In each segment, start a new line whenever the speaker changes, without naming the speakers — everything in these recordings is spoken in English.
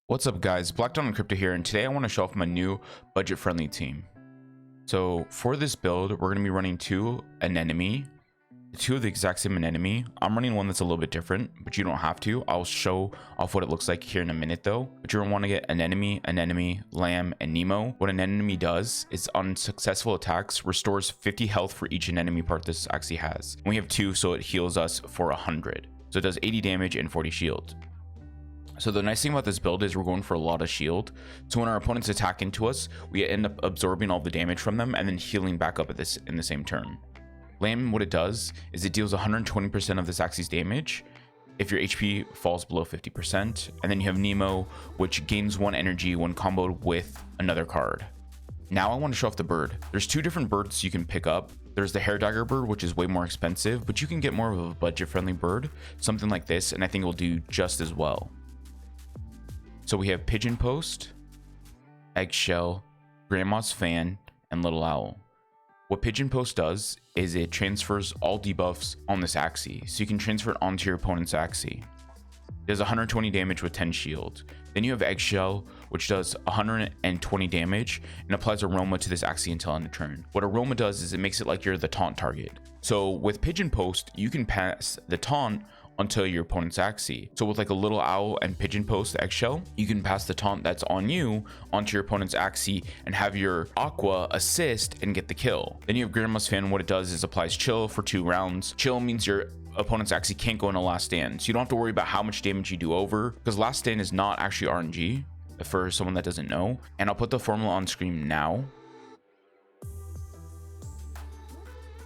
What's up guys, Black Diamond Crypto here, and today I want to show off my new budget-friendly team. So for this build, we're going to be running two of the exact same anemone. I'm running one that's a little bit different, but you don't have to. I'll show off what it looks like here in a minute though. But you're going to want to get anemone, lamb, and Nemo. What an anemone does is on successful attacks, restores 50 health for each anemone part this actually has. And we have two, so it heals us for 100. So it does 80 damage and 40 shield. So the nice thing about this build is we're going for a lot of shield. So when our opponents attack into us, we end up absorbing all the damage from them and then healing back up at this in the same turn. Lamb, what it does is it deals 120% of this Axie's damage if your HP falls below 50%. And then you have Nemo, which gains 1 energy when comboed with another card. Now I want to show off the bird. There's two different birds you can pick up. There's the hair dagger bird, which is way more expensive, but you can get more of a budget-friendly bird, something like this, and I think it will do just as well. So we have Pigeon Post, Eggshell, Grandma's Fan, and Little Owl. What Pigeon Post does is it transfers all debuffs on this Axie. So you can transfer it onto your opponent's Axie. It does 120 damage with 10 shield. Then you have Eggshell, which does 120 damage and applies Aroma to this Axie until end of turn. What Aroma does is it makes it like you're the taunt target. So with Pigeon Post, you can pass the taunt onto your opponent's Axie. So with like a Little Owl and Pigeon Post Eggshell, you can pass the taunt that's on you onto your opponent's Axie and have your aqua assist and get the kill. Then you have Grandma's Fan. What it does is applies chill for 2 rounds. Chill means your opponent's Axie can't go into last stand, so you don't have to worry about how much damage you do over, because last stand is not actually RNG for someone that doesn't know. And I'll put the formula on screen now.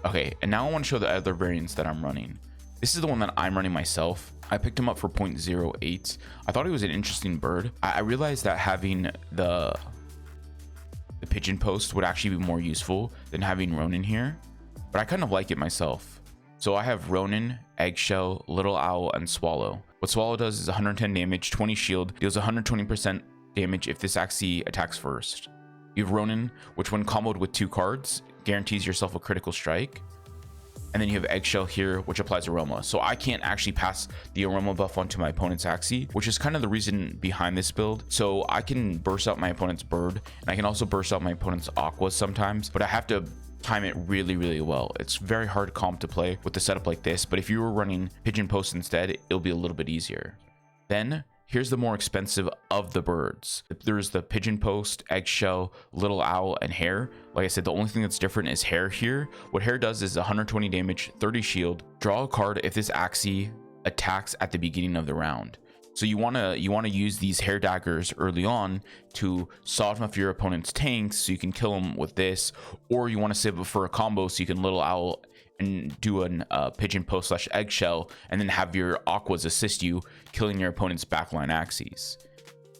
Okay, and now I want to show the other variants that I'm running. This is the one that I'm running myself. I picked him up for 0.08. I thought he was an interesting bird. I realized that having the Pigeon Post would actually be more useful than having Ronin here, but I kind of like it myself. So I have Ronin, Eggshell, Little Owl, and Swallow. What Swallow does is 110 damage, 20 shield, deals 120% damage if this Axie attacks first. You have Ronin, which when comboed with 2 cards, guarantees yourself a critical strike. And then you have Eggshell here, which applies Aroma. So I can't actually pass the Aroma buff onto my opponent's Axie, which is kind of the reason behind this build. So I can burst out my opponent's bird, and I can also burst out my opponent's aqua sometimes, but I have to time it really well. It's very hard comp to play with the setup like this, but if you were running Pigeon Post instead, it'll be a little bit easier. Then here's the more expensive of the birds. There's the Pigeon Post, Eggshell, Little Owl, and Hare. Like I said, the only thing that's different is Hare here. What Hare does is 120 damage, 30 shield. Draw a card if this Axie attacks at the beginning of the round. So you wanna use these hair daggers early on to soften off your opponent's tanks so you can kill them with this, or you want to save it for a combo so you can Little Owl and do a Pigeon Post / Eggshell, and then have your aquas assist you killing your opponent's backline Axies.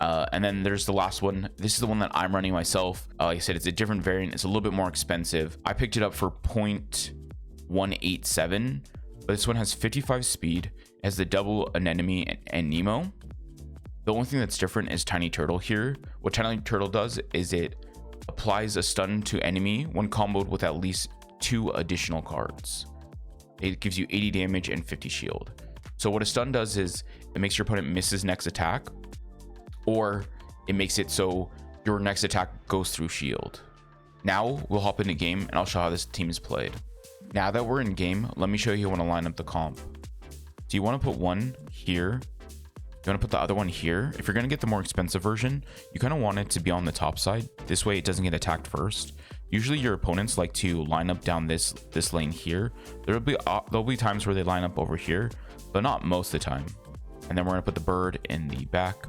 And then there's the last one. This is the one that I'm running myself. Like I said, it's a different variant. It's a little bit more expensive. I picked it up for 0.187, but this one has 55 speed, has the double anemone and Nemo. The only thing that's different is Tiny Turtle here. What Tiny Turtle does is it applies a stun to enemy when comboed with at least 2 additional cards. It gives you 80 damage and 50 shield. So what a stun does is it makes your opponent miss his next attack, or it makes it so your next attack goes through shield. Now we'll hop into game and I'll show how this team is played. Now that we're in game, let me show you how I want to line up the comp. So you want to put one here. You want to put the other one here. If you're going to get the more expensive version, you kind of want it to be on the top side. This way it doesn't get attacked first. Usually your opponents like to line up down this lane here. There'll be times where they line up over here, but not most of the time. And then we're going to put the bird in the back.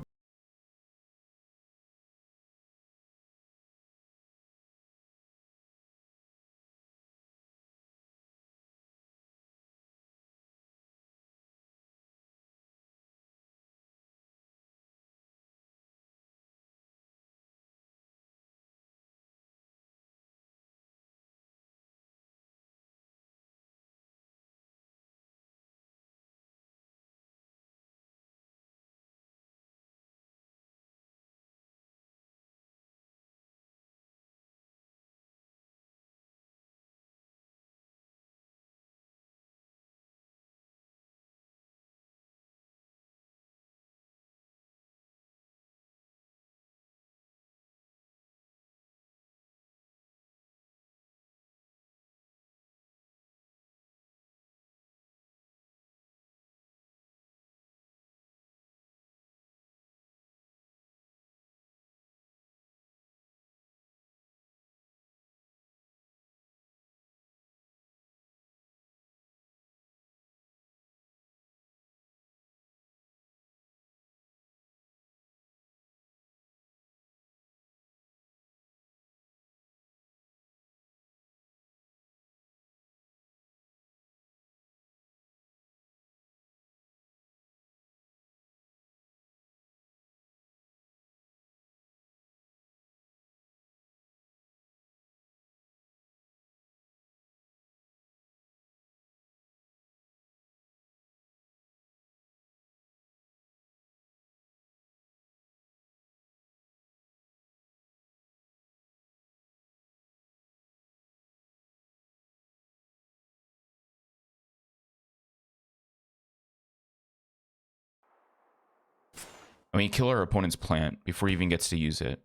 and we kill our opponent's plant before he even gets to use it.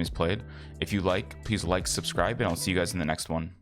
Is played. If you like, please like, subscribe, and I'll see you guys in the next one.